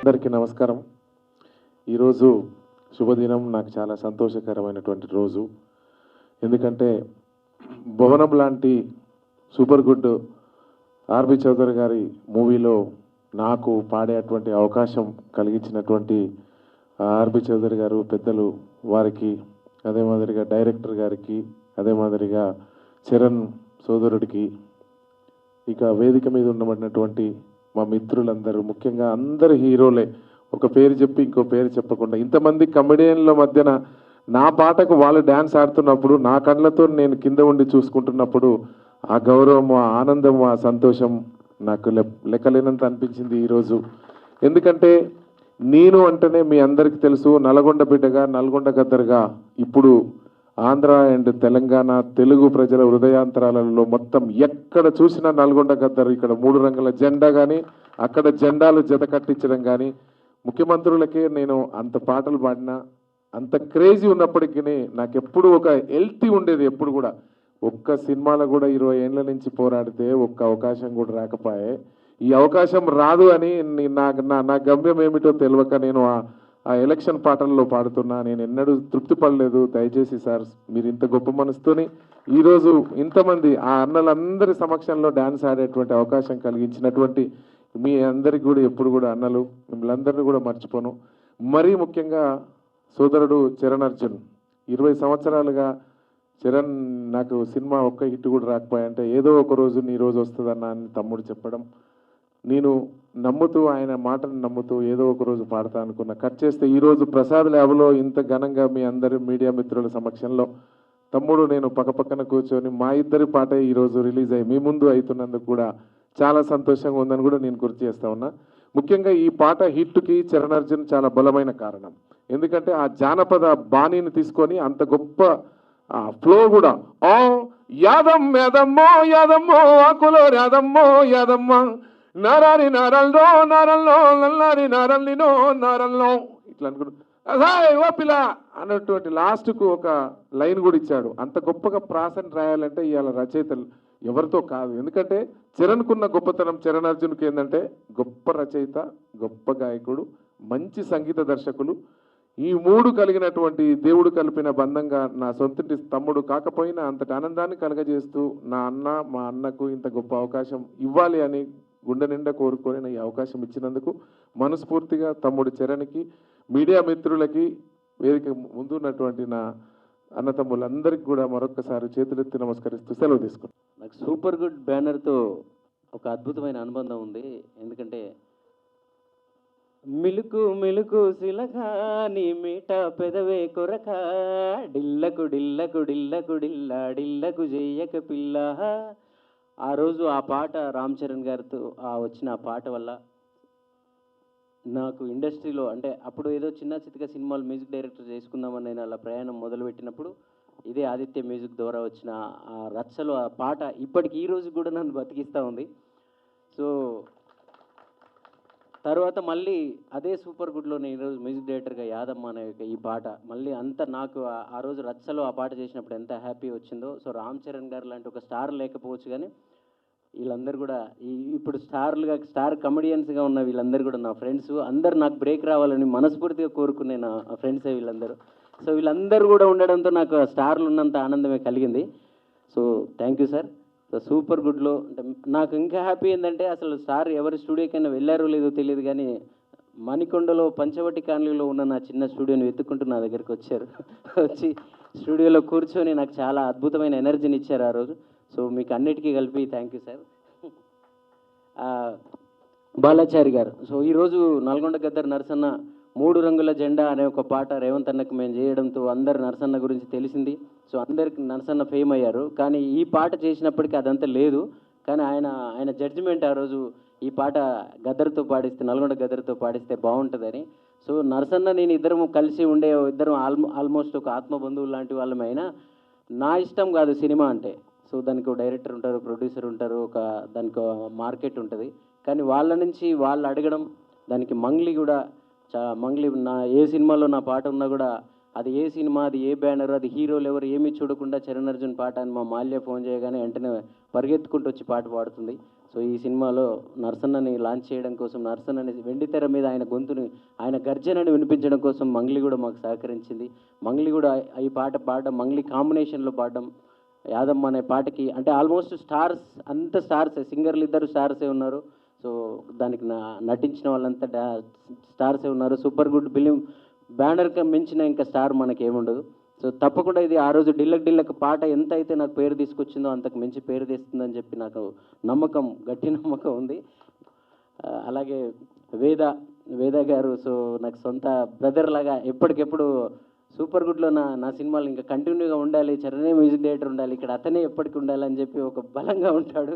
అందరికీ నమస్కారం. ఈరోజు శుభదినం, నాకు చాలా సంతోషకరమైనటువంటి రోజు. ఎందుకంటే భువనం లాంటి సూపర్ గుడ్ ఆర్బి చౌదరి గారి మూవీలో నాకు పాడేటువంటి అవకాశం కలిగించినటువంటి ఆర్బి చౌదరి గారు పెద్దలు వారికి, అదే మాదిరిగా డైరెక్టర్ గారికి, అదే మాదిరిగా చరణ్ సోదరుడికి, ఇక వేదిక మీద ఉండబడినటువంటి మా మిత్రులందరూ, ముఖ్యంగా అందరు హీరోలే, ఒక పేరు చెప్పి ఇంకో పేరు చెప్పకుండా ఇంతమంది కమెడియన్ల మధ్యన నా పాటకు వాళ్ళు డ్యాన్స్ ఆడుతున్నప్పుడు నా కళ్ళతో నేను కింద ఉండి చూసుకుంటున్నప్పుడు ఆ గౌరవం, ఆ ఆనందం, ఆ సంతోషం నాకు లెక్కలేనంత అనిపించింది ఈరోజు. ఎందుకంటే నేను అంటేనే మీ అందరికీ తెలుసు, నల్గొండ బిడ్డగా, నల్గొండ గద్దరుగా ఇప్పుడు ఆంధ్ర అండ్ తెలంగాణ తెలుగు ప్రజల హృదయాంతరాలలో మొత్తం ఎక్కడ చూసినా నల్గొండ గద్దరు. ఇక్కడ 3 రంగుల జెండా కానీ, అక్కడ జెండాలు జత కట్టించడం కానీ, ముఖ్యమంత్రులకే నేను అంత పాటలు పాడినా, అంత క్రేజీ ఉన్నప్పటికీ నాకు ఎప్పుడు ఒక హెల్తీ ఉండేది. ఎప్పుడు కూడా ఒక్క సినిమాలో కూడా 20 ఏళ్ళ నుంచి పోరాడితే ఒక్క అవకాశం కూడా రాకపోయే. ఈ అవకాశం రాదు అని నా గమ్యం ఏమిటో తెలియక నేను ఆ ఎలక్షన్ పాటల్లో పాడుతున్నా. నేను ఎన్నడూ తృప్తి పడలేదు. దయచేసి సార్, మీరు ఇంత గొప్ప మనసుతోని ఈరోజు ఇంతమంది ఆ అన్నలందరి సమక్షంలో డ్యాన్స్ ఆడేటువంటి అవకాశం కలిగించినటువంటి మీ అందరికి కూడా ఎప్పుడు కూడా అన్నలు, మిమ్మల్ని కూడా మర్చిపోను. మరీ ముఖ్యంగా సోదరుడు చరణ్ అర్జున్, 20 సంవత్సరాలుగా చరణ్ నాకు సినిమా ఒక్క హిట్ కూడా రాకపోయాయంటే ఏదో ఒక రోజు నీ రోజు వస్తుందన్న అని తమ్ముడు చెప్పడం, నేను నమ్ముతూ, ఆయన మాటను నమ్ముతూ ఏదో ఒక రోజు పాడతా అనుకున్నా. కట్ చేస్తే ఈరోజు ప్రసాద్ ల్యాబ్లో ఇంత ఘనంగా మీ అందరి మీడియా మిత్రుల సమక్షంలో తమ్ముడు నేను పక్కపక్కన కూర్చొని మా ఇద్దరి పాటే ఈరోజు రిలీజ్ అయ్యి మీ ముందు అవుతున్నందుకు కూడా చాలా సంతోషంగా ఉందని కూడా నేను గుర్తు చేస్తా ఉన్నా. ముఖ్యంగా ఈ పాట హిట్కి చరణ్ అర్జున్ చాలా బలమైన కారణం. ఎందుకంటే ఆ జానపద బాణీని తీసుకొని అంత గొప్ప ఫ్లో కూడా, ఓ యాదమ్మ యాదమ్మో యాదమ్మో ఆకులో యాదమ్మో యాదమ్మ నారాని నారల్లో నారల్లో నల్లారి నారల్లినో నారల్లో ఇట్లా అనుకుంటు ఓ పిల్ల అన్నటువంటి లాస్ట్కు ఒక లైన్ కూడా ఇచ్చాడు. అంత గొప్పగా ప్రాసను రాయాలంటే ఇవాళ రచయితలు ఎవరితో కాదు. ఎందుకంటే చరణ్కున్న గొప్పతనం, చరణ్ అర్జున్కి ఏంటంటే గొప్ప రచయిత, గొప్ప గాయకుడు, మంచి సంగీత దర్శకులు. ఈ 3 కలిగినటువంటి దేవుడు కలిపిన బంధంగా నా సొంతటి తమ్ముడు కాకపోయినా అంతటి ఆనందాన్ని కలగజేస్తూ మా అన్నకు ఇంత గొప్ప అవకాశం ఇవ్వాలి అని గుండె నిండా కోరుకొని ఈ అవకాశం ఇచ్చినందుకు మనస్ఫూర్తిగా తమ్ముడు చరణ్కి, మీడియా మిత్రులకి, వేదిక ముందున్నటువంటి నా అన్నతమ్ములందరికీ కూడా మరొక్కసారి చేతులెత్తి నమస్కరిస్తూ సెలవు తీసుకున్నాను. నాకు సూపర్ గుడ్ బ్యానర్తో ఒక అద్భుతమైన అనుబంధం ఉంది. ఎందుకంటే మిలుకు మిలుకు సిలక నీ మీట పెదవే కొరక డిల్లకు డిల్లకు డిల్లకు డిల్లా డిల్లకు చెయ్యక పిల్ల. ఆ రోజు ఆ పాట రామ్ చరణ్ గారితో వచ్చిన ఆ పాట వల్ల నాకు ఇండస్ట్రీలో, అంటే అప్పుడు ఏదో చిన్న చితక సినిమాలు మ్యూజిక్ డైరెక్టర్ చేసుకుందామని నేను అలా ప్రయాణం మొదలుపెట్టినప్పుడు ఇదే ఆదిత్య మ్యూజిక్ ద్వారా వచ్చిన ఆ రచ్చలో ఆ పాట ఇప్పటికి ఈ రోజు కూడా నన్ను బతికిస్తూ ఉంది. సో తర్వాత మళ్ళీ అదే సూపర్ గుడ్లో నేను ఈరోజు మ్యూజిక్ డైరెక్టర్గా యాదమ్మ అనే ఈ పాట మళ్ళీ అంత నాకు ఆ రోజు రచ్చలో ఆ పాట చేసినప్పుడు ఎంత హ్యాపీ వచ్చిందో. సో రామ్ చరణ్ గారు లాంటి ఒక స్టార్ లేకపోవచ్చు, కానీ వీళ్ళందరూ కూడా ఇప్పుడు స్టార్ కమెడియన్స్గా ఉన్న వీళ్ళందరూ కూడా నా ఫ్రెండ్స్. అందరు నాకు బ్రేక్ రావాలని మనస్ఫూర్తిగా కోరుకునే నా ఫ్రెండ్సే వీళ్ళందరూ. సో వీళ్ళందరూ కూడా ఉండడంతో నాకు స్టార్లు ఉన్నంత ఆనందమే కలిగింది. So thank you sir. So super గుడ్లో అంటే నాకు ఇంకా హ్యాపీ ఏంటంటే అసలు సార్ ఎవరి స్టూడియోకైనా వెళ్ళారో లేదో తెలియదు, కానీ మణికొండలో పంచవటి కాలనీలో ఉన్న నా చిన్న స్టూడియోని వెతుక్కుంటూ నా దగ్గరికి వచ్చారు. వచ్చి స్టూడియోలో కూర్చొని నాకు చాలా అద్భుతమైన ఎనర్జీని ఇచ్చారు ఆ రోజు. సో మీకు అన్నిటికీ కలిపి థ్యాంక్ యూ సార్. బాలాచారి గారు, సో ఈరోజు నల్గొండ గద్దర్ నరసన్న 3 రంగుల జెండా అనే ఒక పాట రేవంత్ అన్నకు మేము చేయడంతో అందరు నరసన్న గురించి తెలిసింది. సో అందరికి నరసన్న ఫేమ్ అయ్యారు. కానీ ఈ పాట చేసినప్పటికీ అదంతా లేదు. కానీ ఆయన జడ్జిమెంట్ ఆ రోజు ఈ పాట గద్దర్తో పాడిస్తే, నల్గొండ గద్దర్తో పాడిస్తే బాగుంటుందని. సో నరసన్న నేను ఇద్దరం కలిసి ఉండే ఇద్దరం ఆల్మోస్ట్ ఒక ఆత్మబంధువులు లాంటి వాళ్ళమైనా నా ఇష్టం కాదు సినిమా అంటే. సో దానికి ఒక డైరెక్టర్ ఉంటారు, ప్రొడ్యూసర్ ఉంటారు, దానికి మార్కెట్ ఉంటుంది. కానీ వాళ్ళ నుంచి వాళ్ళు అడగడం, దానికి మంగ్లీ కూడా మంగ్లీ ఏ సినిమాలో నా పాట ఉన్నా కూడా అది ఏ సినిమా, అది ఏ బ్యానర్, అది హీరోలు ఎవరు ఏమీ చూడకుండా చరణ్ అర్జున్ పాట అని మా మాల్య ఫోన్ చేయగానే వెంటనే పరిగెత్తుకుంటూ వచ్చి పాట పాడుతుంది. సో సో ఈ సినిమాలో నరసన్నని లాంచ్ చేయడం కోసం, నరసన్నని వెండితెర మీద ఆయన గొంతుని, ఆయన గర్జనని వినిపించడం కోసం మంగ్లీ కూడా మాకు సహకరించింది. మంగ్లీ కూడా ఈ పాట పాడడం, మంగ్లీ కాంబినేషన్లో పాడడం, యాదమ్మ అనే పాటకి అంటే ఆల్మోస్ట్ స్టార్స్, అంత స్టార్సే, సింగర్లు ఇద్దరు స్టార్సే ఉన్నారు. సో దానికి నటించిన వాళ్ళంతా స్టార్సే ఉన్నారు. సూపర్ గుడ్ ఫిలిం బ్యానర్కి మించిన ఇంకా స్టార్ మనకి ఏముండదు. సో తప్పకుండా ఇది ఆ రోజు డిల్లక్ పాట ఎంత అయితే నాకు పేరు తీసుకొచ్చిందో అంతకు మించి పేరు తెస్తుందని చెప్పి నాకు నమ్మకం, గట్టి నమ్మకం ఉంది. అలాగే వేద గారు, సో నాకు సొంత బ్రదర్ లాగా ఎప్పటికెప్పుడు సూపర్ గుడ్లో నా సినిమాలు ఇంకా కంటిన్యూగా ఉండాలి, చరణే మ్యూజిక్ డైరెక్టర్ ఉండాలి, ఇక్కడ అతనే ఎప్పటికి ఉండాలని చెప్పి ఒక బలంగా ఉంటాడు.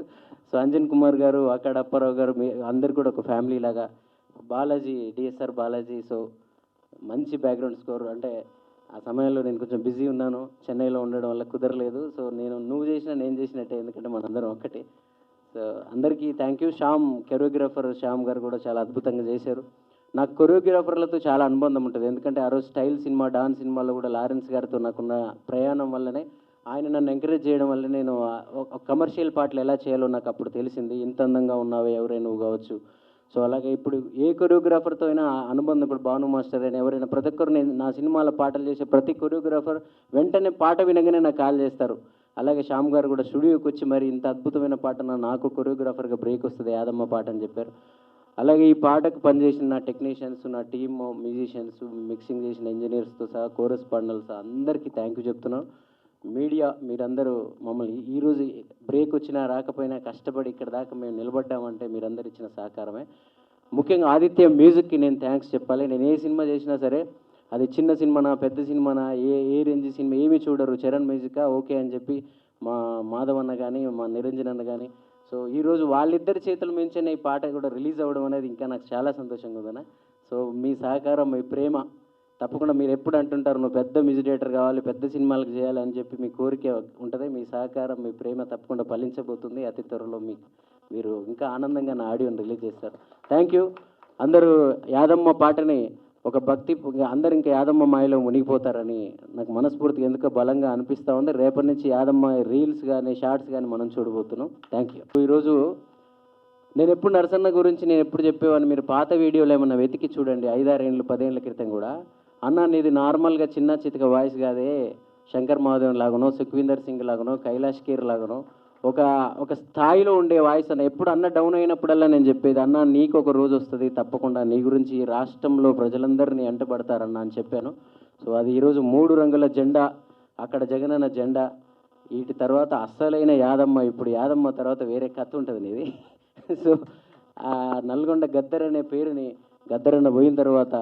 సో అంజన్ కుమార్ గారు, అక్కడ అప్పారావు గారు, అందరు కూడా ఒక ఫ్యామిలీ లాగా. బాలాజీ, డిఎస్ఆర్ బాలాజీ, సో మంచి బ్యాక్గ్రౌండ్ స్కోర్. అంటే ఆ సమయంలో నేను కొంచెం బిజీ ఉన్నాను, చెన్నైలో ఉండడం వల్ల కుదరలేదు. సో నువ్వు చేసినా నేను చేసినట్టే, ఎందుకంటే మనందరం ఒక్కటే. సో అందరికీ థ్యాంక్ యూ. కొరియోగ్రాఫర్ శ్యామ్ గారు కూడా చాలా అద్భుతంగా చేశారు. నాకు కొరియోగ్రాఫర్లతో చాలా అనుబంధం ఉంటుంది, ఎందుకంటే ఆ రోజు స్టైల్ సినిమా, డాన్ సినిమాలో కూడా లారెన్స్ గారితో నాకున్న ప్రయాణం వల్లనే, ఆయన నన్ను ఎంకరేజ్ చేయడం వల్ల నేను కమర్షియల్ పాటలు ఎలా చేయాలో నాకు అప్పుడు తెలిసింది. ఇంత అందంగా ఉన్నావే ఎవరే నువ్వు కావచ్చు. సో అలాగే ఇప్పుడు ఏ కొరియోగ్రాఫర్తో అయినా అనుబంధం, ఇప్పుడు భాను మాస్టర్ అయినా ఎవరైనా, ప్రతి ఒక్కరు నేను నా సినిమాలో పాటలు చేసే ప్రతి కొరియోగ్రాఫర్ వెంటనే పాట వినగానే నాకు కాల్ చేస్తారు. అలాగే శ్యామ్ గారు కూడా స్టూడియోకి వచ్చి మరి ఇంత అద్భుతమైన పాట నాకు కొరియోగ్రాఫర్గా బ్రేక్ వస్తుంది యాదమ్మ పాట అని చెప్పారు. అలాగే ఈ పాటకు పనిచేసిన నా టెక్నీషియన్స్, నా టీమ్ మ్యూజిషియన్స్, మిక్సింగ్ చేసిన ఇంజనీర్స్తో సహా, కోరస్ పార్ట్నర్స్ అందరికీ థ్యాంక్ యూ చెప్తున్నాను. మీడియా మీరందరూ మమ్మల్ని ఈరోజు బ్రేక్ వచ్చినా రాకపోయినా కష్టపడి ఇక్కడ దాకా మేము నిలబడ్డామంటే మీరందరూ ఇచ్చిన సహకారమే. ముఖ్యంగా ఆదిత్య మ్యూజిక్కి నేను థ్యాంక్స్ చెప్పాలి. నేను ఏ సినిమా చేసినా సరే, అది చిన్న సినిమానా పెద్ద సినిమానా, ఏ రేంజ్ సినిమా ఏమీ చూడరు, చరణ్ మ్యూజికా ఓకే అని చెప్పి మా మాధవ్ అన్న కానీ, మా నిరంజన్ అన్న కానీ. సో ఈరోజు వాళ్ళిద్దరి చేతుల మించిన ఈ పాట కూడా రిలీజ్ అవ్వడం అనేది ఇంకా నాకు చాలా సంతోషంగా ఉందన్న. సో మీ సహకారం, మీ ప్రేమ తప్పకుండా, మీరు ఎప్పుడు అంటుంటారు నువ్వు పెద్ద మ్యూజిక్ డైరెక్టర్ కావాలి, పెద్ద సినిమాలకు చేయాలి అని చెప్పి మీ కోరిక ఉంటుంది. మీ సహకారం, మీ ప్రేమ తప్పకుండా ఫలించబోతుంది. అతి త్వరలో మీరు ఇంకా ఆనందంగా నా ఆడియోని రిలీజ్ చేస్తారు. Thank you. అందరూ యాదమ్మ పాటని ఒక భక్తి, అందరు ఇంకా యాదమ్మ మాయలో మునిగిపోతారని నాకు మనస్ఫూర్తిగా ఎందుకో బలంగా అనిపిస్తూ ఉంది. రేపటి నుంచి యాదమ్మ రీల్స్ కానీ షార్ట్స్ కానీ మనం చూడబోతున్నాం. Thank you. ఈరోజు నేను ఎప్పుడు నరసన్న గురించి నేను ఎప్పుడు చెప్పేవాడిని, మీరు పాత వీడియోలు ఏమన్నా వెతికి చూడండి, 5-6 ఏళ్ళు 10 ఏళ్ళ క్రితం కూడా. అన్న నీది నార్మల్గా చిన్న చితక వాయిస్ కాదే, శంకర్ మహాదేవన్ లాగానో, సుఖ్వీందర్ సింగ్ లాగానో, కైలాష్ ఖేర్ లాగానో ఒక స్థాయిలో ఉండే వాయిస్ అన్న. ఎప్పుడు అన్న డౌన్ అయినప్పుడల్లా నేను చెప్పేది, అన్న నీకు ఒక రోజు వస్తుంది తప్పకుండా, నీ గురించి ఈ రాష్ట్రంలో ప్రజలందరినీ ఎంటబడతారన్న అని చెప్పాను. సో అది ఈరోజు 3 రంగుల జెండా, అక్కడ జగనన్న జెండా, వీటి తర్వాత అస్సలైన యాదమ్మ. ఇప్పుడు యాదమ్మ తర్వాత వేరే కథ ఉంటుంది నీది. సో ఆ నల్గొండ గద్దర్ అనే పేరుని, గద్దరన్న పోయిన తర్వాత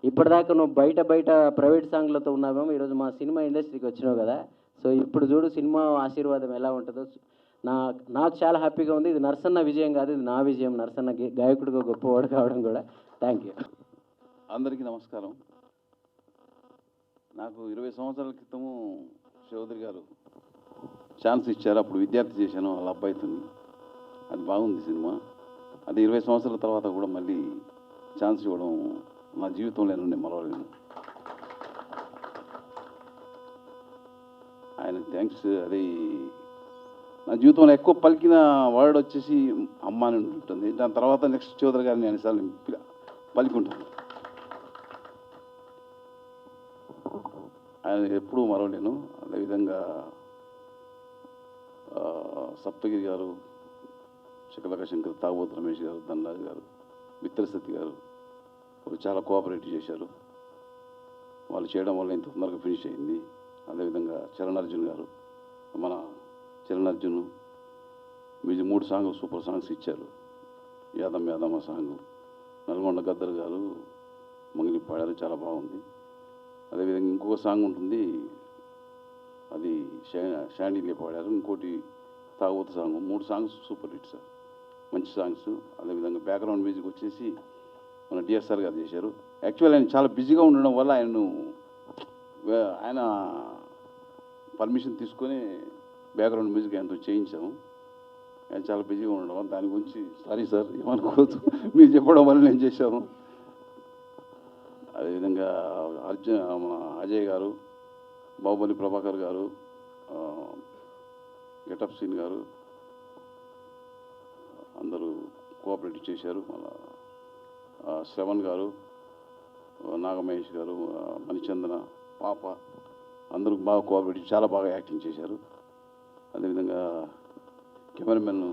ఇప్పటిదాకా నువ్వు బయట ప్రైవేట్ సాంగ్లతో ఉన్నావేమో, ఈరోజు మా సినిమా ఇండస్ట్రీకి వచ్చినావు కదా. సో ఇప్పుడు చూడు సినిమా ఆశీర్వాదం ఎలా ఉంటుందో. నాకు చాలా హ్యాపీగా ఉంది. ఇది నరసన్న విజయం కాదు, ఇది నా విజయం. నరసన్న గాయకుడిగా గొప్పవాడు కావడం కూడా. Thank you. అందరికీ నమస్కారం. నాకు 20 సంవత్సరాల క్రితము చౌదరి గారు ఛాన్స్ ఇచ్చారు. అప్పుడు విద్యార్థి చేశాను వాళ్ళ అబ్బాయితో. అది బాగుంది సినిమా. అది 20 సంవత్సరాల తర్వాత కూడా మళ్ళీ ఛాన్స్ ఇవ్వడం నా జీవితంలో నుండి మరవలేను. ఆయన థ్యాంక్స్. అది నా జీవితంలో ఎక్కువ పలికిన వర్డ్ వచ్చేసి అమ్మ అని ఉంటుంది. దాని తర్వాత నెక్స్ట్ చౌదరి గారిని అన్నిసార్లు పలికి ఉంటుంది. ఆయన ఎప్పుడూ మరవలేను. అదేవిధంగా సప్తగిరి గారు, శకలక శంకర్, తాగబోతు రమేష్ గారు, ధనరాజు గారు, మిత్రసతి గారు వాళ్ళు చాలా కోఆపరేట్ చేశారు. వాళ్ళు చేయడం వల్ల ఇంత తొందరగా ఫినిష్ అయింది. అదేవిధంగా చరణ్ అర్జున్ గారు, మన చరణ్ అర్జున్ మీరు 3 సాంగ్లు సూపర్ సాంగ్స్ ఇచ్చారు. యాదమ్మ సాంగ్, నల్గొండ గద్దర్ గారు మంగిలి పాడారు, చాలా బాగుంది. అదేవిధంగా ఇంకొక సాంగ్ ఉంటుంది, అది షాండీలే పాడారు. ఇంకోటి తాగబోతు song. 3 songs super hit sir, మంచి సాంగ్స్. అదేవిధంగా బ్యాక్గ్రౌండ్ మ్యూజిక్ వచ్చేసి మన డిఎస్ఆర్ గారు చేశారు. యాక్చువల్ ఆయన చాలా బిజీగా ఉండడం వల్ల ఆయన పర్మిషన్ తీసుకొని బ్యాక్గ్రౌండ్ మ్యూజిక్ ఆయనతో చేయించాము. ఆయన చాలా బిజీగా ఉండడం వల్ల దాని గురించి సారీ సార్, ఏమనుకోవద్దు, మీరు చెప్పడం వల్ల నేను చేశాను. అదేవిధంగా మన అజయ్ గారు, బాహుబలి ప్రభాకర్ గారు, గెటప్ సీన్ గారు, అందరూ కోఆపరేట్ చేశారు. మన శ్రవణ్ గారు, నాగమహేష్ గారు, మణిచందన, పాప అందరూ బాగా కోఆపరేట్, చాలా బాగా యాక్టింగ్ చేశారు. అదేవిధంగా కెమెరామెన్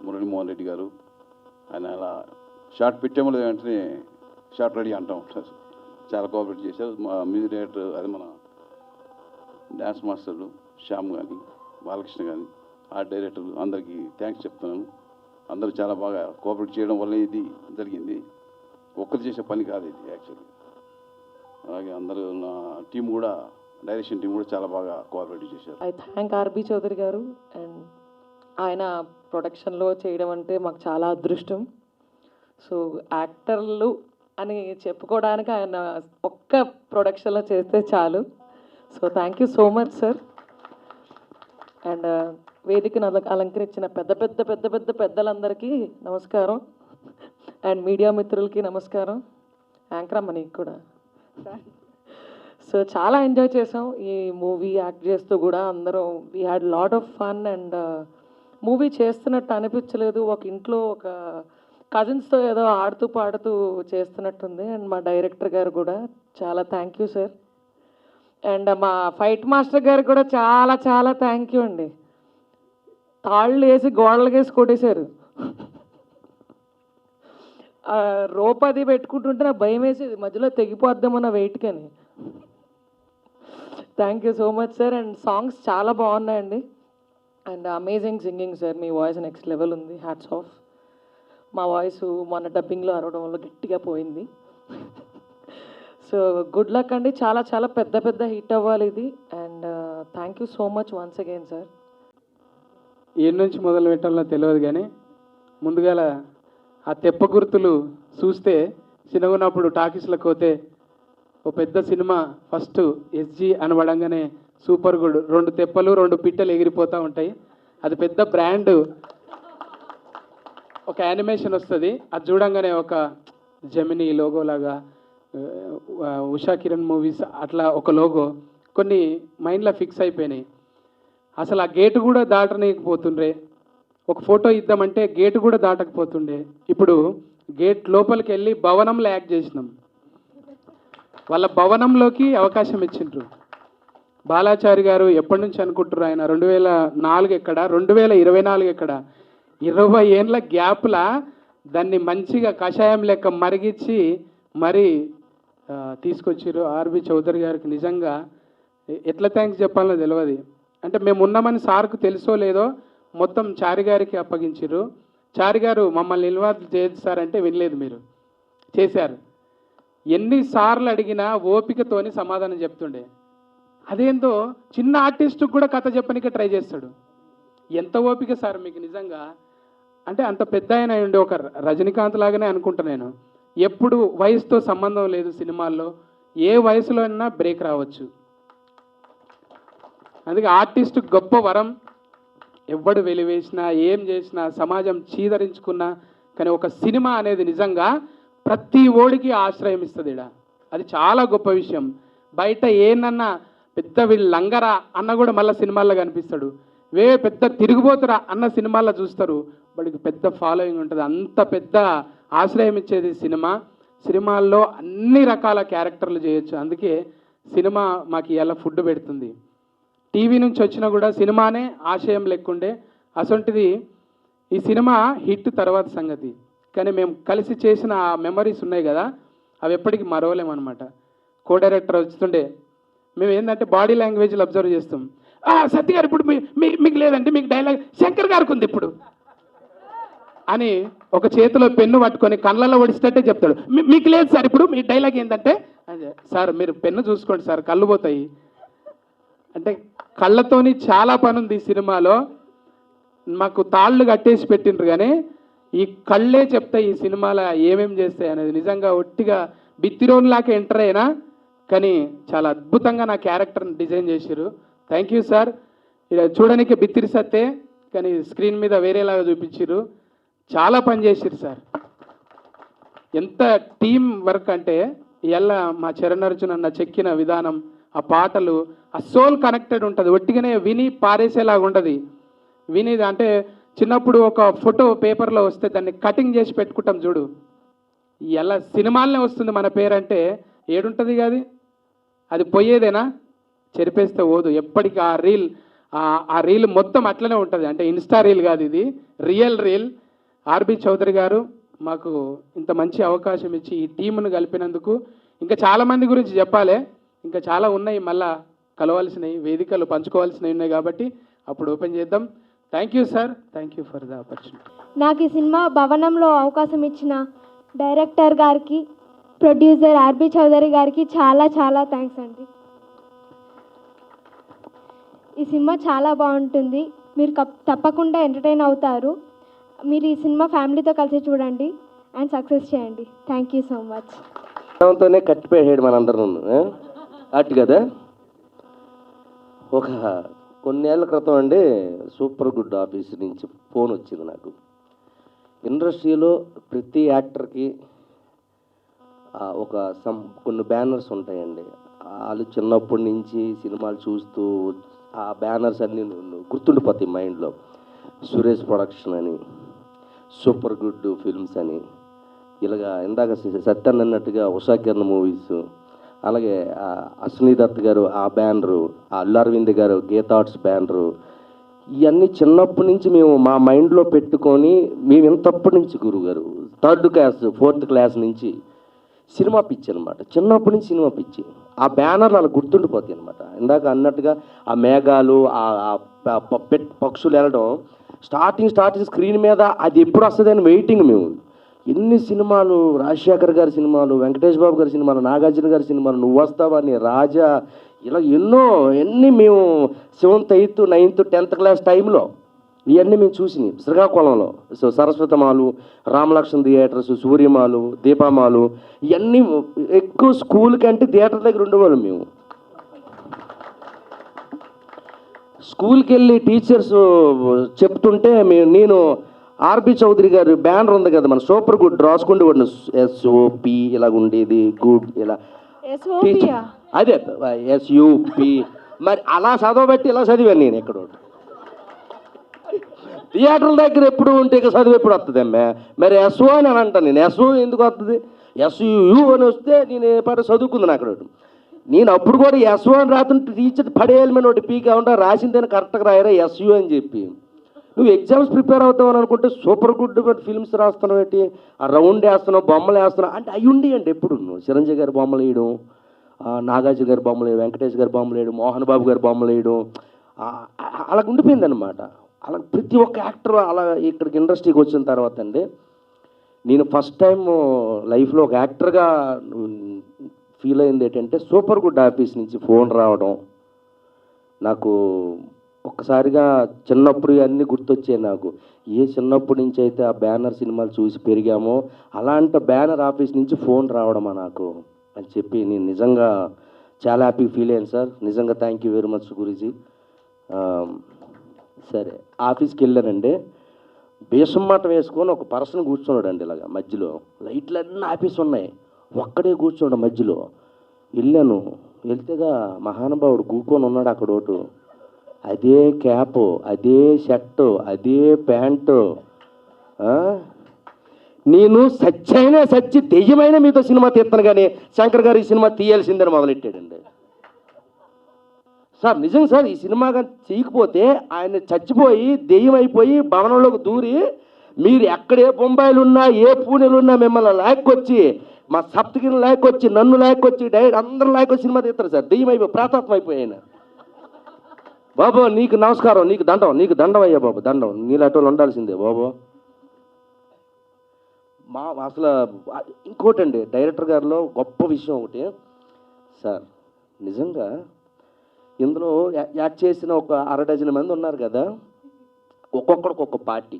మురళీమోహన్ రెడ్డి గారు, ఆయన అలా షార్ట్ పెట్టామో లేదు వెంటనే షార్ట్ రెడీ అంటూ ఉంటారు. చాలా కోఆపరేట్ చేశారు. మా మ్యూజిక్ డైరెక్టర్, అది మన డ్యాన్స్ మాస్టర్లు శ్యామ్ కానీ, బాలకృష్ణ కానీ, ఆర్ట్ డైరెక్టర్లు అందరికీ థ్యాంక్స్ చెప్తున్నాను. అందరూ చాలా బాగా కోఆపరేట్ చేయడం వల్ల ఇది జరిగింది. ఒక్కరు చేసే పని కాదు ఇది యాక్చువల్లీ. అలాగే అందరూ నా టీం కూడా, డైరెక్షన్ టీం కూడా చాలా బాగా కోఆపరేట్ చేశారు. ఐ థ్యాంక్ ఆర్బి చౌదరి గారు. అండ్ ఆయన ప్రొడక్షన్లో చేయడం అంటే మాకు చాలా అదృష్టం. సో యాక్టర్లు అని చెప్పుకోవడానికి ఆయన ఒక్క ప్రొడక్షన్లో చేస్తే చాలు. So thank you so much sir. And వేదికను అలంకరించిన పెద్ద పెద్ద పెద్ద పెద్ద పెద్దలందరికీ నమస్కారం. అండ్ మీడియా మిత్రులకి నమస్కారం. యాంకర్ అమ్మ నీకు కూడా. సో చాలా ఎంజాయ్ చేసాం ఈ మూవీ యాక్ట్ చేస్తూ కూడా. అందరం we had lot of fun. And movie చేస్తున్నట్టు అనిపించలేదు. ఒక ఇంట్లో ఒక కజిన్స్తో ఏదో ఆడుతూ పాడుతూ చేస్తున్నట్టుంది. అండ్ మా డైరెక్టర్ గారు కూడా చాలా థ్యాంక్ యూ సార్. అండ్ మా ఫైట్ మాస్టర్ గారు కూడా చాలా చాలా థ్యాంక్ యూ అండి. తాళ్ళు వేసి గోడలు వేసి కొట్టేశారు. రోప్ అది పెట్టుకుంటుంటే నాకు భయం వేసేది, మధ్యలో తెగిపోద్దామన్న వెయిట్కి అని. Thank you so much sir. And songs చాలా బాగున్నాయండి. And amazing singing sir. మీ వాయిస్ నెక్స్ట్ లెవెల్ ఉంది. Hats off. మా వాయిస్ మొన్న డబ్బింగ్లో అరవడం వల్ల గట్టిగా పోయింది. సో గుడ్ లక్ అండి. చాలా చాలా పెద్ద పెద్ద హిట్ అవ్వాలి ఇది. And thank you so much once again sir. ఏ నుంచి మొదలు పెట్టాలో తెలియదు కానీ ముందుగా ఆ తెప్ప గుర్తులు చూస్తే చిన్నగున్నప్పుడు టాకీస్లకు పోతే ఓ పెద్ద సినిమా ఫస్ట్ ఎస్జి అనబడంగానే సూపర్ గుడ్ 2 తెప్పలు 2 పిట్టలు ఎగిరిపోతూ ఉంటాయి. అది పెద్ద బ్రాండ్. ఒక యానిమేషన్ వస్తుంది, అది చూడంగానే ఒక జెమినీ లోగో లాగా, ఉషా కిరణ్ మూవీస్ అట్లా ఒక లోగో కొన్ని మైండ్లో ఫిక్స్ అయిపోయినాయి. అసలు ఆ గేటు కూడా దాటనీయకపోతుండ్రే. ఒక ఫోటో ఇద్దామంటే గేటు కూడా దాటకపోతుండే. ఇప్పుడు గేట్ లోపలికి వెళ్ళి భవనంలో యాక్ట్ చేసినాం. వాళ్ళ భవనంలోకి అవకాశం ఇచ్చిండ్రు. బాలాచారి గారు ఎప్పటి నుంచి అనుకుంటారు ఆయన 2004 ఎక్కడ, 2024 ఎక్కడ, 20 ఏళ్ళ గ్యాప్లా దాన్ని మంచిగా కషాయం లెక్క మరిగించి మరీ తీసుకొచ్చారు. ఆర్బి చౌదరి గారికి నిజంగా ఎట్లా థ్యాంక్స్ చెప్పాలో తెలియదు. అంటే మేము ఉన్నామని సార్కు తెలుసో లేదో మొత్తం చారి గారికి అప్పగించారు. చారి గారు మమ్మల్ని ఇన్వాల్వ్ చేస్తారంటే వినలేదు, మీరు చేశారు. ఎన్నిసార్లు అడిగినా ఓపికతోని సమాధానం చెప్తుండే. అదేందో చిన్న ఆర్టిస్టుకు కూడా కథ చెప్పనికే ట్రై చేస్తాడు. ఎంత ఓపిక సార్ మీకు నిజంగా. అంటే అంత పెద్ద ఆయన ఉండే ఒక రజనీకాంత్ లాగానే అనుకుంటా నేను. ఎప్పుడు వయసుతో సంబంధం లేదు సినిమాల్లో, ఏ వయసులో అయినా బ్రేక్ రావచ్చు. అందుకే ఆర్టిస్ట్ గొప్ప వరం. ఎవడు వెలివేసినా ఏం చేసినా సమాజం చీదరించుకున్నా కానీ ఒక సినిమా అనేది నిజంగా ప్రతి ఓడికి ఆశ్రయం ఇస్తుంది. అది చాలా గొప్ప విషయం. బయట ఏనన్నా పెద్ద వీళ్ళు లంగరా అన్న కూడా మళ్ళీ సినిమాల్లో కనిపిస్తాడు. పెద్ద తిరిగిపోతురా అన్న సినిమాల్లో చూస్తారు. వాడికి పెద్ద ఫాలోయింగ్ ఉంటుంది. అంత పెద్ద ఆశ్రయం ఇచ్చేది సినిమా. సినిమాల్లో అన్ని రకాల క్యారెక్టర్లు చేయొచ్చు. అందుకే సినిమా మాకు ఇలా ఫుడ్ పెడుతుంది. టీవీ నుంచి వచ్చినా కూడా సినిమానే ఆశయం లెక్కుండే. అసొంటిది ఈ సినిమా హిట్ తర్వాత సంగతి. కానీ మేము కలిసి చేసిన ఆ మెమరీస్ ఉన్నాయి కదా, అవి ఎప్పటికీ మరవలేమన్నమాట. కో డైరెక్టర్ వస్తుండే మేము ఏంటంటే బాడీ లాంగ్వేజ్లు అబ్జర్వ్ చేస్తాం. సత్య గారు ఇప్పుడు మీకు లేదంటే మీకు డైలాగ్ శంకర్ గారికి ఉంది ఇప్పుడు అని ఒక చేతిలో పెన్ను పట్టుకొని కళ్ళల్లో ఒడిస్తేటే చెప్తాడు. మీకు లేదు సార్ ఇప్పుడు మీ డైలాగ్ ఏంటంటే, సార్ మీరు పెన్ను చూసుకోండి సార్ కళ్ళు పోతాయి అంటే. కళ్ళతోని చాలా పని ఉంది ఈ సినిమాలో. మాకు తాళ్ళు కట్టేసి పెట్టిండ్రు కానీ ఈ కళ్ళే చెప్తాయి ఈ సినిమాలో ఏమేమి చేస్తాయి అనేది. నిజంగా ఒట్టిగా బిత్తిరోన్లాగా ఎంటర్ అయినా కానీ చాలా అద్భుతంగా నా క్యారెక్టర్ని డిజైన్ చేశారు. Thank you sir. ఇలా చూడడానికి బిత్తిరి సత్తే కానీ స్క్రీన్ మీద వేరేలాగా చూపించారు. చాలా పని చేసిరు సార్. ఎంత టీం వర్క్ అంటే ఇలా మా చరణ్ అర్జున్ అన్న చెక్కిన విధానం, ఆ పాటలు, ఆ సోల్ కనెక్టెడ్ ఉంటుంది. ఒట్టిగానే విని పారేసేలాగా ఉంటుంది. విని అంటే చిన్నప్పుడు ఒక ఫోటో పేపర్లో వస్తే దాన్ని కటింగ్ చేసి పెట్టుకుంటాం చూడు, ఎలా సినిమాలనే వస్తుంది మన పేరంటే ఏడుంటుంది కాదు, అది పోయేదేనా? చెరిపేస్తే పోదు, ఎప్పటికీ ఆ రీల్ మొత్తం అట్లనే ఉంటుంది. అంటే ఇన్స్టా రీల్ కాదు, ఇది రియల్ రీల్. ఆర్బి చౌదరి గారు మాకు ఇంత మంచి అవకాశం ఇచ్చి ఈ టీమును కలిపినందుకు, ఇంకా చాలామంది గురించి చెప్పాలి, ఇంకా చాలా ఉన్నాయి, మళ్ళా కలవాల్సినవి, వేదికలు పంచుకోవాల్సినవి ఉన్నాయి, కాబట్టి అప్పుడు ఓపెన్ చేద్దాం. Thank you sir, thank you for the opportunity. నాకు ఈ సినిమా భవనంలో అవకాశం ఇచ్చిన డైరెక్టర్ గారికి, ప్రొడ్యూసర్ ఆర్బి చౌదరి గారికి చాలా చాలా థ్యాంక్స్ అండి. ఈ సినిమా చాలా బాగుంటుంది, మీరు తప్పకుండా ఎంటర్టైన్ అవుతారు. మీరు ఈ సినిమా ఫ్యామిలీతో కలిసి చూడండి అండ్ సక్సెస్ చేయండి. Thank you so much. తోనే కట్టిపోయాడు మనందరం అటు కదా. ఒక కొన్నేళ్ల క్రితం అండి సూపర్ గుడ్ ఆఫీస్ నుంచి ఫోన్ వచ్చింది నాకు. ఇండస్ట్రీలో ప్రతి యాక్టర్కి ఒక కొన్ని బ్యానర్స్ ఉంటాయండి. వాళ్ళు చిన్నప్పటి నుంచి సినిమాలు చూస్తూ ఆ బ్యానర్స్ అన్నీ గుర్తుండిపోతాయి మైండ్లో. సురేష్ ప్రొడక్షన్ అని, సూపర్ గుడ్ ఫిల్మ్స్ అని, ఇలాగా ఇందాక సత్యన్ అన్నట్టుగా ఉషా కిరణ్ మూవీస్, అలాగే అశ్విని దత్ గారు ఆ బ్యానరు, అల్లు అరవింద్ గారు గీతా ఆర్ట్స్ బ్యానరు, ఇవన్నీ చిన్నప్పటి నుంచి మేము మా మైండ్లో పెట్టుకొని మేము ఇంతప్పటి నుంచి గురుగారు 3rd క్లాస్ 4th క్లాస్ నుంచి సినిమా పిచ్చి అనమాట. చిన్నప్పటి నుంచి సినిమా పిచ్చి. ఆ బ్యానర్లు అలా గుర్తుండిపోతాయి అనమాట. ఇందాక అన్నట్టుగా ఆ మేఘాలు, పక్షులు వెళ్ళడం, స్టార్టింగ్ స్క్రీన్ మీద అది ఎప్పుడు వస్తుంది అని వెయిటింగ్ మేము. ఎన్ని సినిమాలు, రాజశేఖర్ గారి సినిమాలు, వెంకటేష్ బాబు గారి సినిమాలు, నాగార్జున గారి సినిమాలు, నువ్వు వస్తావని, రాజా, ఇలా ఎన్ని మేము 7th 8th 9th 10th class టైంలో ఇవన్నీ మేము చూసినాయి. శ్రీకాకుళంలో సరస్వతమాలు, రామలక్ష్మణ్ థియేటర్స్, సూర్యమాలు, దీపామాలు, ఇవన్నీ ఎక్కువ స్కూల్ కంటే థియేటర్ దగ్గర ఉండేవాళ్ళం మేము. స్కూల్కి వెళ్ళి టీచర్స్ చెప్తుంటే నేను ఆర్బి చౌదరి గారు బ్యానర్ ఉంది కదా మన సూపర్ గుడ్ రాసుకుంటే వాడిని SOP ఇలాగ ఉండేది, గుడ్ ఇలా అదే SUP, మరి అలా చదవబట్టి ఇలా చదివాను నేను. ఎక్కడో థియేటర్ల దగ్గర ఎప్పుడు ఉంటే ఇక చదువు ఎప్పుడు వస్తుంది అమ్మే, మరి SO అని అంటాను నేను. SO ఎందుకు వస్తుంది? SU అని వస్తే నేను పాటు చదువుకుంది అక్కడ. నేను అప్పుడు కూడా SO అని రాతుంటే టీచర్ పడేయాలి మీద ఒకటి పీక్ ఉంటా, రాసిందని కరెక్ట్గా రాయరా SU అని చెప్పి. నువ్వు ఎగ్జామ్స్ ప్రిపేర్ అవుతావు అని అనుకుంటే సూపర్ గుడ్ ఫిల్మ్స్ రాస్తున్నావు ఏంటి, ఆ రౌండ్ వేస్తున్నావు, బొమ్మలు వేస్తున్నావు అంటే అవి ఉండి అండి. ఎప్పుడు చిరంజీవి గారి బొమ్మలు వేయడం, నాగార్జున గారి బొమ్మలు వేయడం, వెంకటేష్ గారి బొమ్మలు వేయడం, మోహన్ బాబు గారి బొమ్మలు వేయడం, అలా ఉండిపోయింది అనమాట. అలా ప్రతి ఒక్క యాక్టర్ అలా ఇక్కడికి ఇండస్ట్రీకి వచ్చిన తర్వాత అండి నేను ఫస్ట్ టైం లైఫ్లో ఒక యాక్టర్గా ఫీల్ అయింది ఏంటంటే సూపర్ గుడ్ ఆఫీస్ నుంచి ఫోన్ రావడం. నాకు ఒక్కసారిగా చిన్నప్పుడు అన్నీ గుర్తొచ్చాయి నాకు. ఏ చిన్నప్పటి నుంచి అయితే ఆ బ్యానర్ సినిమాలు చూసి పెరిగామో అలాంటి బ్యానర్ ఆఫీస్ నుంచి ఫోన్ రావడమా నాకు అని చెప్పి నేను నిజంగా చాలా హ్యాపీ ఫీల్ అయ్యాను సార్. నిజంగా thank you very much Guruji. సరే ఆఫీస్కి వెళ్ళానండి, బేసమ్మాట వేసుకొని ఒక పర్సన్ కూర్చున్నాడండి ఇలాగా మధ్యలో, లైట్లన్నీ ఆఫీస్ ఉన్నాయి, ఒక్కడే కూర్చోండి మధ్యలో. వెళ్ళాను, వెళ్తేగా మహానుభావుడు కూకొని ఉన్నాడు అక్కడ ఒకటి, అదే క్యాపు, అదే షర్టు, అదే ప్యాంటు. నేను సచ్చి దెయ్యమైన మీతో సినిమా తీస్తాను కానీ శంకర్ గారు ఈ సినిమా తీయాల్సిందని మొదలెట్టాడండి. సార్ నిజం సార్, ఈ సినిమా కానీ చేయకపోతే ఆయన చచ్చిపోయి దెయ్యం అయిపోయి భవనంలోకి దూరి మీరు ఎక్కడే బొంబాయిలు ఉన్నా ఏ పూణెలు ఉన్నా మిమ్మల్ని లాక్కొచ్చి మా సప్తగిరిని లాక్కొచ్చి నన్ను లాక్కొచ్చి డైరెక్ట్ అందరూ లాక్కొచ్చి సినిమా తీస్తారు సార్. దెయ్యం అయిపోయి ప్రాతాత్మ అయిపోయి ఆయన. బాబు నీకు నమస్కారం, నీకు దండం అయ్యా బాబు, దండం, నీలాంటి ఉండాల్సిందే బాబు. అసలు ఇంకోటండి డైరెక్టర్ గారిలో గొప్ప విషయం ఒకటి సార్, నిజంగా ఇందులో యాక్ట్ చేసిన ఒక 6 డజన్ మంది ఉన్నారు కదా, ఒక్కొక్కడికి ఒక్క పార్టీ,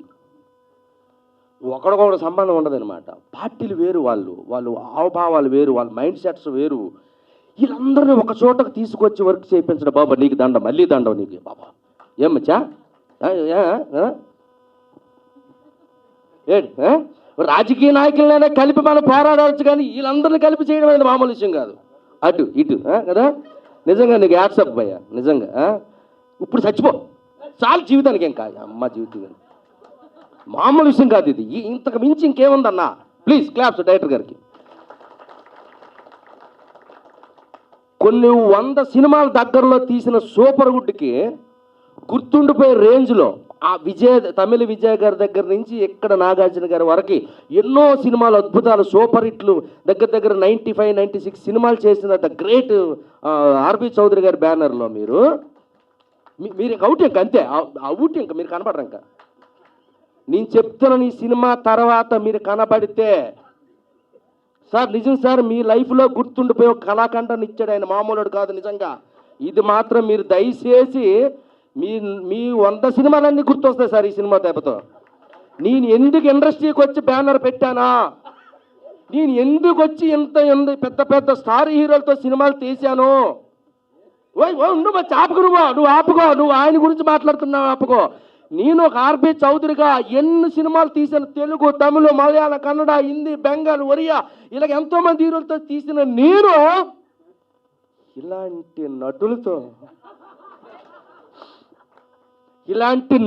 ఒకడికొకటి సంబంధం ఉండదన్నమాట. పార్టీలు వేరు, వాళ్ళు హావభావాలు వేరు, వాళ్ళ మైండ్ సెట్స్ వేరు. వీళ్ళందరినీ ఒక చోటకు తీసుకొచ్చి వర్క్ చేయించడం. బాబా నీకు దండం, మళ్ళీ దండం నీకు బాబా. ఏమచ్చా రాజకీయ నాయకులైనా కలిపి మనం పోరాడవచ్చు, కానీ వీళ్ళందరినీ కలిపి చేయడం అనేది మామూలు విషయం కాదు. అటు ఇటు కదా. నిజంగా నీకు యాడ్సప్ భయ్యా, నిజంగా ఇప్పుడు చచ్చిపో చాలు జీవితానికి, ఏం కాదు అమ్మ జీవితం. మామూలు విషయం కాదు ఇది. ఇంతకు మించి ఇంకేముందన్నా? ప్లీజ్ క్లాప్స్ డైరెక్టర్ గారికి. కొన్ని 100 సినిమాల దగ్గరలో తీసిన సూపర్ గుడ్కి గుర్తుండిపోయే రేంజ్లో ఆ తమిళ విజయ్ గారి దగ్గర నుంచి ఇక్కడ నాగార్జున గారి వరకు ఎన్నో సినిమాలు అద్భుతాలు సూపర్ హిట్లు దగ్గర 95, 96 సినిమాలు చేసిన ద గ్రేట్ ఆర్బి చౌదరి గారి బ్యానర్లో మీరు అవుట్ ఇంక అంతే, అవుట్ ఇంక మీరు కనపడరు. ఇంకా నేను చెప్తున్నాను, ఈ సినిమా తర్వాత మీరు కనబడితే సార్ నిజం సార్ మీ లైఫ్లో గుర్తుండిపోయి ఒక కళాఖండాన్ని ఇచ్చాడు ఆయన, మామూలుడు కాదు నిజంగా. ఇది మాత్రం మీరు దయచేసి మీ 100 సినిమాలన్నీ గుర్తొస్తాయి సార్ ఈ సినిమా దెబ్బతో. నేను ఎందుకు ఇండస్ట్రీకి వచ్చి బ్యానర్ పెట్టానా, నేను ఎందుకు వచ్చి ఎంత పెద్ద స్టార్ హీరోలతో సినిమాలు తీశాను. నువ్వు ఆపుకో, నువ్వు ఆయన గురించి మాట్లాడుతున్నావు ఆపుకో. నేను ఒక ఆర్బి చౌదరిగా ఎన్ని సినిమాలు తీశాను, తెలుగు, తమిళ, మలయాళ, కన్నడ, హిందీ, బెంగాల్, ఒరియా, ఇలా ఎంతోమంది హీరోలతో తీసిన నేను ఇలాంటి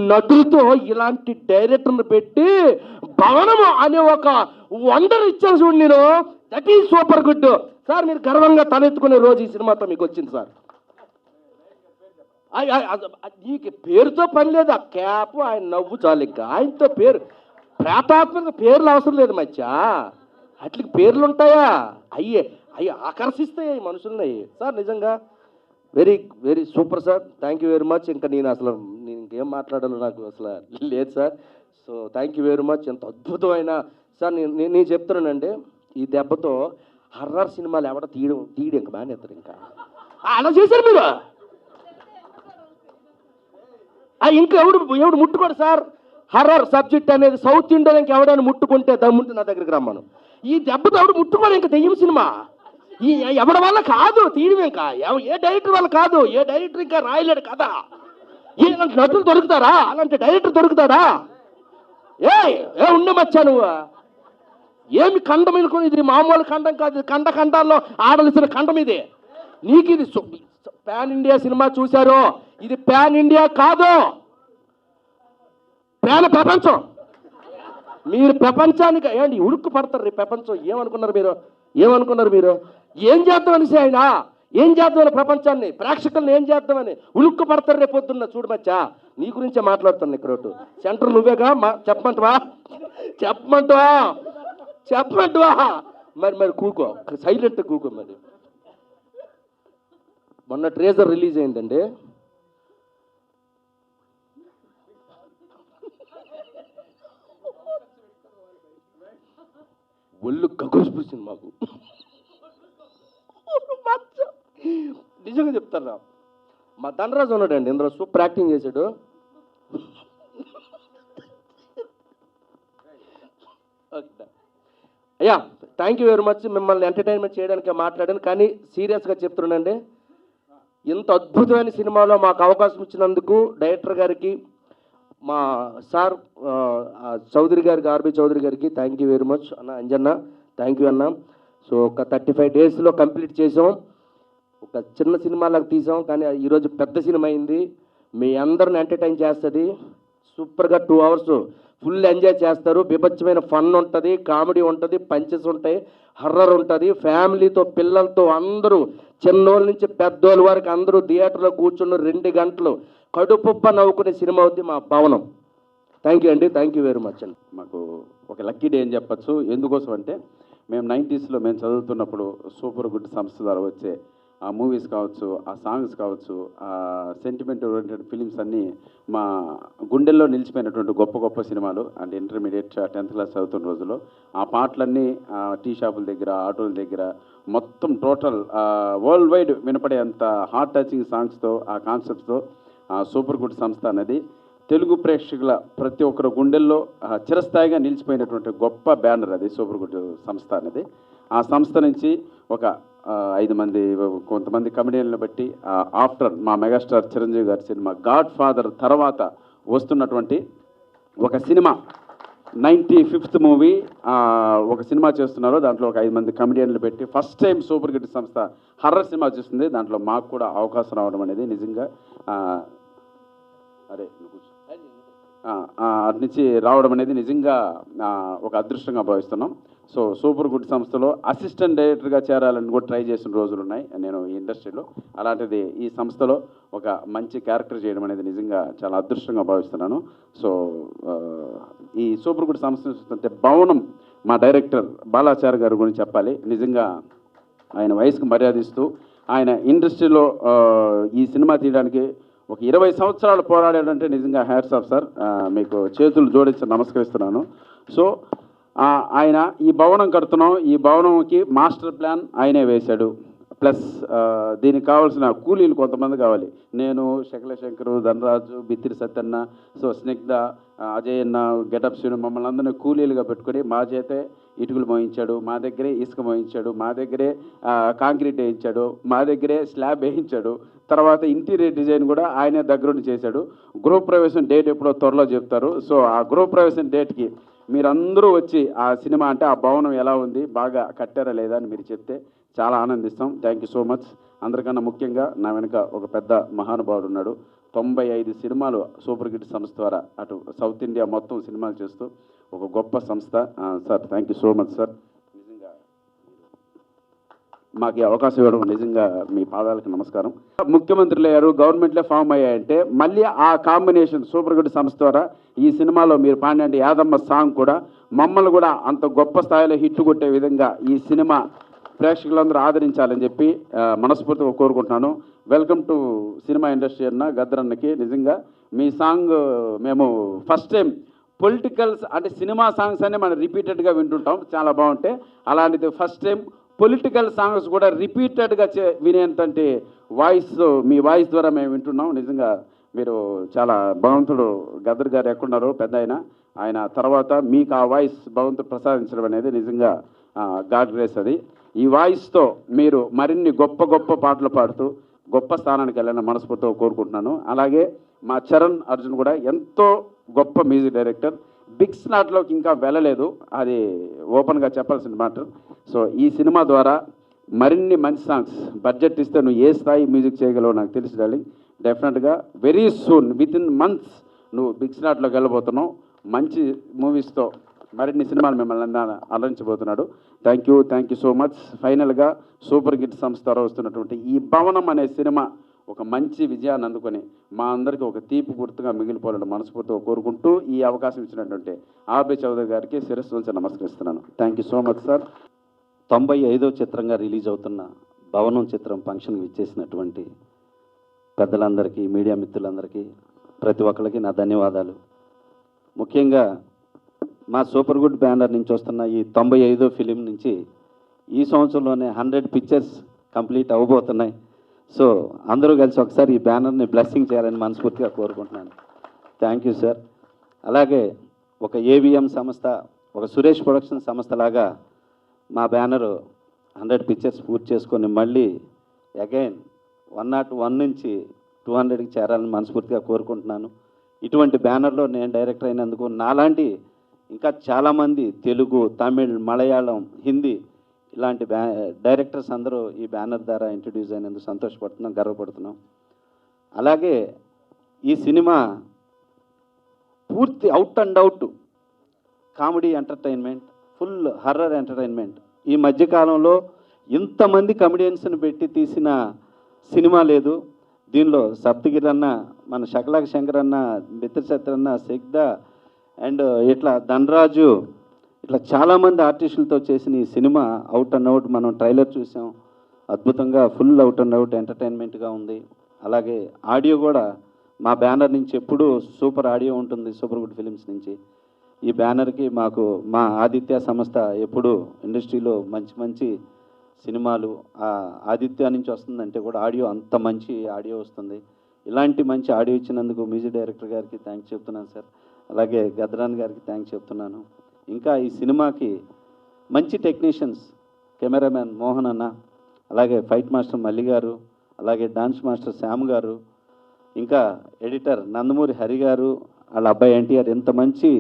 నటులతో ఇలాంటి డైరెక్టర్ని పెట్టి భవనము అనే ఒక వండర్ ఇచ్చాను చూడు నేను. That is super good sir. మీరు గర్వంగా తలెత్తుకునే రోజు ఈ సినిమాతో మీకు వచ్చింది సార్. నీకు పేరుతో పని లేదు, ఆ క్యాప్ ఆయన నవ్వు చాలు. ఇంకా ఆయనతో పేరు ప్రేతాత్మక పేర్లు అవసరం లేదు మధ్య. అట్లకి పేర్లు ఉంటాయా? అయ్యి ఆకర్షిస్తాయి మనుషుల్ని సార్. నిజంగా very very super sir. Thank you very much. ఇంకా నేను ఇంకేం మాట్లాడాలో నాకు అసలు లేదు sir. So thank you very much. ఎంత అద్భుతమైన సార్. నేను చెప్తున్నానండి, ఈ దెబ్బతో హర్రర్ సినిమాలు ఎవడ తీయడం ఇంకా మానేస్తారు. ఇంకా అలా చేశారు మీరు. ఇంకా ఎవడు ముట్టుకోడు సార్. హర్రర్ సబ్జెక్ట్ అనేది సౌత్ ఇండియాకి ఎవడైనా ముట్టుకుంటే దమ్ముంటే నా దగ్గరికి రమ్మను. ఈ దెబ్బతో ఎవడు ముట్టుకోడు. ఇంకా దెయ్యం సినిమా ఎవరి వల్ల కాదు తీయడం. ఇంకా ఏ డైరెక్టర్ వల్ల కాదు. ఏ డైరెక్టర్ ఇంకా రాయలేడు కదా. ఇలాంటి నటులు దొరుకుతారా? అలాంటి డైరెక్టర్ దొరుకుతాడా? ఏ ఉండే మచ్చా నువ్వు ఏమి ఖండం అనుకుని? ఇది మామూలు ఖండం కాదు, ఇది ఖండాల్లో ఆడవలసిన ఖండం. ఇది నీకు ఇది పాన్ ఇండియా సినిమా చూశారు. ఇది పాన్ ఇండియా కాదు, ప్రపంచం. మీరు ప్రపంచానికి ఏంటి ఉడుక్కు పడతారు. ప్రపంచం ఏమనుకున్నారు మీరు? ఏం చేద్దామని ఆయన ఏం చేద్దామని ప్రపంచాన్ని ప్రేక్షకులను ఏం చేద్దామని ఉలుక్కు పడతారు. రేపు పొద్దున్న చూడు మచ్చా, నీ గురించే మాట్లాడుతాను. ఇక్కడ సెంటర్ నువ్వేగా చెప్పమంటావా? మరి కూకో, సైలెంట్ కూకో. మరి మొన్న ట్రేజర్ రిలీజ్ అయిందండి. ఒళ్ళు గగురిసిపోయింది మాకు. నిజంగా చెప్తారా, మా ధనరాజు ఉన్నాడండి ఇందులో, సూపర్ యాక్టింగ్ చేశాడు. అయ్యా థ్యాంక్ యూ వెరీ మచ్. మిమ్మల్ని ఎంటర్టైన్మెంట్ చేయడానికి మాట్లాడాను, కానీ సీరియస్గా చెప్తున్నానండి, ఇంత అద్భుతమైన సినిమాలో మాకు అవకాశం ఇచ్చినందుకు డైరెక్టర్ గారికి, మా సార్ చౌదరి గారికి, ఆర్బి చౌదరి గారికి థ్యాంక్ యూ వెరీ మచ్. అన్న అంజన్న థ్యాంక్ యూ అన్న. సో ఒక 35 డేస్లో కంప్లీట్ చేసాం. ఒక చిన్న సినిమాలాగా తీసాం, కానీ ఈరోజు పెద్ద సినిమా అయింది. మీ అందరిని ఎంటర్టైన్ చేస్తుంది. సూపర్గా 2 hours ఫుల్ ఎంజాయ్ చేస్తారు. బీభత్సమైన ఫన్ ఉంటుంది, కామెడీ ఉంటుంది, పంచెస్ ఉంటాయి, హర్రర్ ఉంటుంది. ఫ్యామిలీతో పిల్లలతో అందరూ చిన్నోళ్ళ నుంచి పెద్దోళ్ళ వరకు అందరూ థియేటర్లో కూర్చున్న 2 గంటలు కడుపుబ్బ నవ్వుకునే సినిమా అవుద్ది మా భవనం. థ్యాంక్ యూ అండి. థ్యాంక్ యూ వెరీ మచ్ అండి. మాకు ఒక లక్కీ డే అని చెప్పచ్చు. ఎందుకోసం అంటే మేము 90s మేము చదువుతున్నప్పుడు సూపర్ గుడ్ సంస్థ ద్వారా వచ్చే ఆ మూవీస్ కావచ్చు, ఆ సాంగ్స్ కావచ్చు, ఆ సెంటిమెంట్ ఓరియంటెడ్ ఫిలిమ్స్ అన్నీ మా గుండెల్లో నిలిచిపోయినటువంటి గొప్ప సినిమాలు. అంటే ఇంటర్మీడియట్ 10th క్లాస్ చదువుతున్న రోజుల్లో ఆ పాటలన్నీ టీ షాపుల దగ్గర, ఆటోల దగ్గర మొత్తం టోటల్ వరల్డ్ వైడ్ వినపడే అంత హార్ట్ టచింగ్ సాంగ్స్తో, ఆ కాన్సెప్ట్స్తో ఆ సూపర్ గుడ్ సంస్థ అనేది తెలుగు ప్రేక్షకుల ప్రతి ఒక్కరు గుండెల్లో చిరస్థాయిగా నిలిచిపోయినటువంటి గొప్ప బ్యానర్ అది సూపర్ గుడ్ సంస్థ అనేది. ఆ సంస్థ నుంచి ఒక 5 మంది కొంతమంది కమెడియన్లను బట్టి ఆఫ్టర్ మా మెగాస్టార్ చిరంజీవి గారి సినిమా గాడ్ ఫాదర్ తర్వాత వస్తున్నటువంటి ఒక సినిమా 95th మూవీ ఒక సినిమా చేస్తున్నారు. దాంట్లో ఒక 5 మంది కమెడియన్లు పెట్టి ఫస్ట్ టైం సూపర్ గుడ్ సంస్థ హర్రర్ సినిమా చేస్తుంది. దాంట్లో మాకు కూడా అవకాశం రావడం అనేది నిజంగా అరే అటు నుంచి రావడం అనేది నిజంగా ఒక అదృష్టంగా భావిస్తున్నాం. సో సూపర్ గుడ్ సంస్థలో అసిస్టెంట్ డైరెక్టర్గా చేరాలని కూడా ట్రై చేసిన రోజులు ఉన్నాయి నేను ఈ ఇండస్ట్రీలో. అలాంటిది ఈ సంస్థలో ఒక మంచి క్యారెక్టర్ చేయడం అనేది నిజంగా చాలా అదృష్టంగా భావిస్తున్నాను. సో ఈ సూపర్ గుడ్ సంస్థ చూస్తుంటే భవనం మా డైరెక్టర్ బాలాచారి గారి గురించి చెప్పాలి. నిజంగా ఆయన వయసుకు మర్యాదిస్తూ ఆయన ఇండస్ట్రీలో ఈ సినిమా తీయడానికి ఒక 20 సంవత్సరాలు పోరాడాడంటే నిజంగా హ్యాట్స్ ఆఫ్ సార్, మీకు చేతులు జోడించి నమస్కరిస్తున్నాను. సో ఆయన ఈ భవనం కడుతున్నాం, ఈ భవనంకి మాస్టర్ ప్లాన్ ఆయనే వేశాడు. ప్లస్ దీనికి కావాల్సిన కూలీలు కొంతమంది కావాలి. నేను, శంకరు, ధనరాజు, బిత్తిరి సత్యన్న, సో స్నిగ్ధ, అజయ్ అన్న, గెటప్ శ్రీను మమ్మల్ని అందరినీ కూలీలుగా పెట్టుకొని మా చేతే ఇటుకలు మోయించాడు, మా దగ్గరే ఇసుక మోయించాడు, మా దగ్గరే కాంక్రీట్ వేయించాడు, మా దగ్గరే స్లాబ్ వేయించాడు. తర్వాత ఇంటీరియర్ డిజైన్ కూడా ఆయనే దగ్గరుండి చేశాడు. గృహప్రవేశం డేట్ ఎప్పుడో త్వరలో చెప్తారు. సో ఆ గృహప్రవేశం డేట్కి మీరందరూ వచ్చి ఆ సినిమా అంటే ఆ భవనం ఎలా ఉంది, బాగా కట్టారా లేదా అని మీరు చెప్తే చాలా ఆనందిస్తాం. Thank you so much. అందరికన్నా ముఖ్యంగా నా వెనుక ఒక పెద్ద మహానుభావుడు ఉన్నాడు. 95 సినిమాలు సూపర్ హిట్ సంస్థ ద్వారా అటు సౌత్ ఇండియా మొత్తం సినిమాలు చేస్తూ ఒక గొప్ప సంస్థ. Sir thank you so much sir. నిజంగా మాకు ఈ అవకాశం ఇవ్వడం నిజంగా మీ పాదాలకు నమస్కారం. ముఖ్యమంత్రులు అయ్యారు, గవర్నమెంట్లే ఫామ్ అయ్యాయంటే మళ్ళీ ఆ కాంబినేషన్ సూపర్ హిట్ సంస్థ ద్వారా ఈ సినిమాలో మీరు పాడిన యాదమ్మ సాంగ్ కూడా మమ్మల్ని కూడా అంత గొప్ప స్థాయిలో హిట్ కొట్టే విధంగా ఈ సినిమా ప్రేక్షకులందరూ ఆదరించాలని చెప్పి మనస్ఫూర్తిగా కోరుకుంటున్నాను. వెల్కమ్ టు సినిమా ఇండస్ట్రీ అన్న గద్దరన్నకి. నిజంగా మీ సాంగ్ మేము ఫస్ట్ టైం పొలిటికల్స్ అంటే సినిమా సాంగ్స్ అన్నీ మనం రిపీటెడ్గా వింటుంటాం, చాలా బాగుంటాయి. అలాంటిది ఫస్ట్ టైం పొలిటికల్ సాంగ్స్ కూడా రిపీటెడ్గా వినేంతటి వాయిస్ మీ వాయిస్ ద్వారా మేము వింటున్నాం. నిజంగా మీరు చాలా భగవంతుడు గద్దర్ గారు ఎక్కడున్నారో పెద్ద ఆయన తర్వాత మీకు ఆ వాయిస్ భగవంతుడు ప్రసాదించడం అనేది నిజంగా గాడ్ గ్రేస్. అది ఈ వాయిస్తో మీరు మరిన్ని గొప్ప గొప్ప పాటలు పాడుతూ గొప్ప స్థానానికి వెళ్ళాలని మనస్ఫూర్తిగా కోరుకుంటున్నాను. అలాగే మా చరణ్ అర్జున్ కూడా ఎంతో గొప్ప మ్యూజిక్ డైరెక్టర్. బిగ్ స్లాట్లోకి ఇంకా వెళ్ళలేదు, అది ఓపెన్గా చెప్పాల్సిన మ్యాటర్. సో ఈ సినిమా ద్వారా మరిన్ని మంచి సాంగ్స్ బడ్జెట్ ఇస్తే నువ్వు ఏ స్థాయి మ్యూజిక్ చేయగలవో నాకు తెలుసు డార్లింగ్. డెఫినెట్గా very soon within months నువ్వు బిగ్ స్లాట్లోకి వెళ్ళబోతున్నావు. మంచి మూవీస్తో మరిన్ని సినిమాలు మిమ్మల్ని అలరించబోతున్నాడు. Thank you so much. ఫైనల్గా సూపర్ హిట్ సంస్థ వస్తున్నటువంటి ఈ భవనం అనే సినిమా ఒక మంచి విజయాన్ని అందుకొని మా అందరికీ ఒక తీపి గుర్తుగా మిగిలిపోవాలని మనస్ఫూర్తిగా కోరుకుంటూ ఈ అవకాశం ఇచ్చినటువంటి ఆర్బి చౌదరి గారికి శిరస్సు నుంచి నమస్కరిస్తున్నాను. Thank you so much sir. 95వ చిత్రంగా రిలీజ్ అవుతున్న భవనం చిత్రం ఫంక్షన్కి ఇచ్చేసినటువంటి పెద్దలందరికీ, మీడియా మిత్రులందరికీ, ప్రతి ఒక్కరికి నా ధన్యవాదాలు. ముఖ్యంగా మా సూపర్ గుడ్ బ్యానర్ నుంచి వస్తున్న ఈ 95వ ఫిలిం నుంచి ఈ సంవత్సరంలోనే 100 పిక్చర్స్ కంప్లీట్ అవ్వబోతున్నాయి. సో అందరూ కలిసి ఒకసారి ఈ బ్యానర్ని బ్లెస్సింగ్ చేయాలని మనస్ఫూర్తిగా కోరుకుంటున్నాను. Thank you sir. అలాగే ఒక ఏవిఎం సంస్థ, ఒక సురేష్ ప్రొడక్షన్ సంస్థలాగా మా బ్యానరు 100 పిక్చర్స్ పూర్తి చేసుకొని మళ్ళీ అగైన్ 101 నుంచి 200కి చేరాలని మనస్ఫూర్తిగా కోరుకుంటున్నాను. ఇటువంటి బ్యానర్లో నేను డైరెక్టర్ అయినందుకు నాలాంటి ఇంకా చాలామంది తెలుగు, తమిళ్, మలయాళం, హిందీ ఇలాంటి డైరెక్టర్స్ అందరూ ఈ బ్యానర్ ద్వారా ఇంట్రడ్యూస్ అయినందుకు సంతోషపడుతున్నాం, గర్వపడుతున్నాం. అలాగే ఈ సినిమా పూర్తి out and out comedy entertainment, full horror entertainment. ఈ మధ్యకాలంలో ఇంతమంది కమెడియన్స్ని పెట్టి తీసిన సినిమా లేదు. దీనిలో సప్తగిరి అన్న, మన శకలాక శంకర్ అన్న, బిత్తిరి సత్యన్ అన్న, సిగ్ధ అండ్ ఇట్లా ధనరాజు, ఇట్లా చాలామంది ఆర్టిస్టులతో చేసిన ఈ సినిమా అవుట్ అండ్ అవుట్. మనం ట్రైలర్ చూసాం, అద్భుతంగా ఫుల్ అవుట్ అండ్ అవుట్ ఎంటర్టైన్మెంట్గా ఉంది. అలాగే ఆడియో కూడా మా బ్యానర్ నుంచి ఎప్పుడూ సూపర్ ఆడియో ఉంటుంది, సూపర్ గుడ్ ఫిలిమ్స్ నుంచి. ఈ బ్యానర్కి మాకు మా ఆదిత్య సంస్థ ఎప్పుడు ఇండస్ట్రీలో మంచి మంచి సినిమాలు ఆదిత్య నుంచి వస్తుందంటే కూడా ఆడియో అంత మంచి ఆడియో వస్తుంది. ఇలాంటి మంచి ఆడియో ఇచ్చినందుకు మ్యూజిక్ డైరెక్టర్ గారికి థ్యాంక్స్ చెప్తున్నాను సార్. అలాగే గద్రాన్ గారికి థ్యాంక్స్ చెప్తున్నాను. ఇంకా ఈ సినిమాకి మంచి టెక్నీషియన్స్, కెమెరామ్యాన్ మోహన్ అన్న, అలాగే ఫైట్ మాస్టర్ మల్లి గారు, అలాగే డాన్స్ మాస్టర్ శ్యామ్ గారు, ఇంకా ఎడిటర్ నందమూరి హరి గారు, వాళ్ళ అబ్బాయి ఎన్టీఆర్, ఎంత మంచి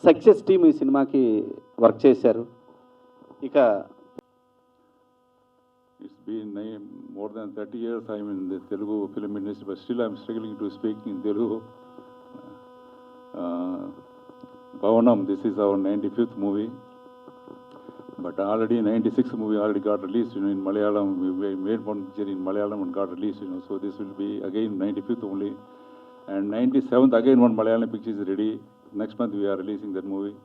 సక్సెస్ టీమ్ ఈ సినిమాకి వర్క్ చేశారు. ఇక It's been more than 30 years I'm in the Telugu film industry, but still I'm struggling to speak in Telugu. Bhavanam, this is our 95th movie. But already 96th movie already got released, in Malayalam. We made one picture in Malayalam and got released, So this will be again 95th only. And 97th again one Malayalam picture is ready. Next month we are releasing that movie.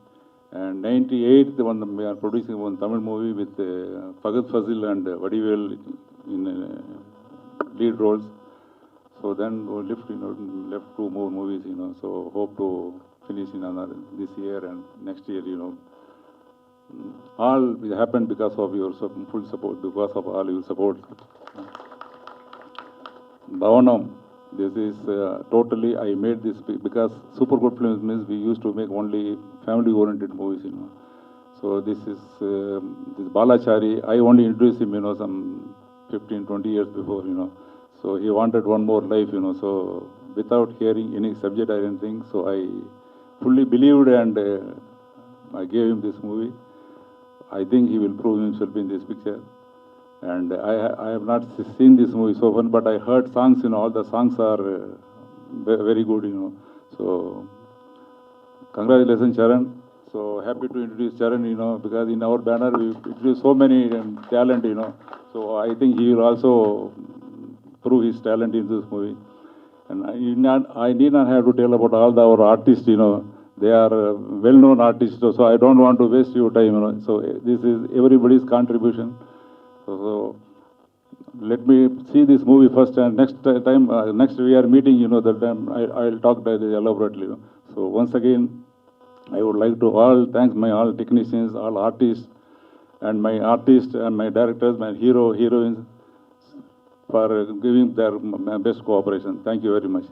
And 98th one we are producing one Tamil movie with Fagad Fazil and Vadivel in lead roles. So then we left 2 more movies, So hope to finish in another this year and next year, All it happened because of your full support, because of all your support. Bhavanam, this is totally, I made this because Super Good Films means we used to make only family-oriented movies, So this is, this Balachari, I only introduced him, some 15, 20 years before, So he wanted one more life, So without hearing any subject or anything, so I fully believed and I gave him this movie. I think he will prove himself in this picture. And I have not seen this movie so far, but I heard songs, all the songs are very good, So congratulations, Charan. So happy to introduce Charan, because in our banner we introduce so many talent, So I think he will also prove his talent in this movie. And I need not have to tell about all our artists, They are well-known artists, so I don't want to waste your time, So this is everybody's contribution. So let me see this movie first, and next time, next we are meeting, that time I'll talk elaborately. So once again, I would like to all thank my all technicians, all artists, and my directors, my heroines, for giving their best cooperation. Thank you very much.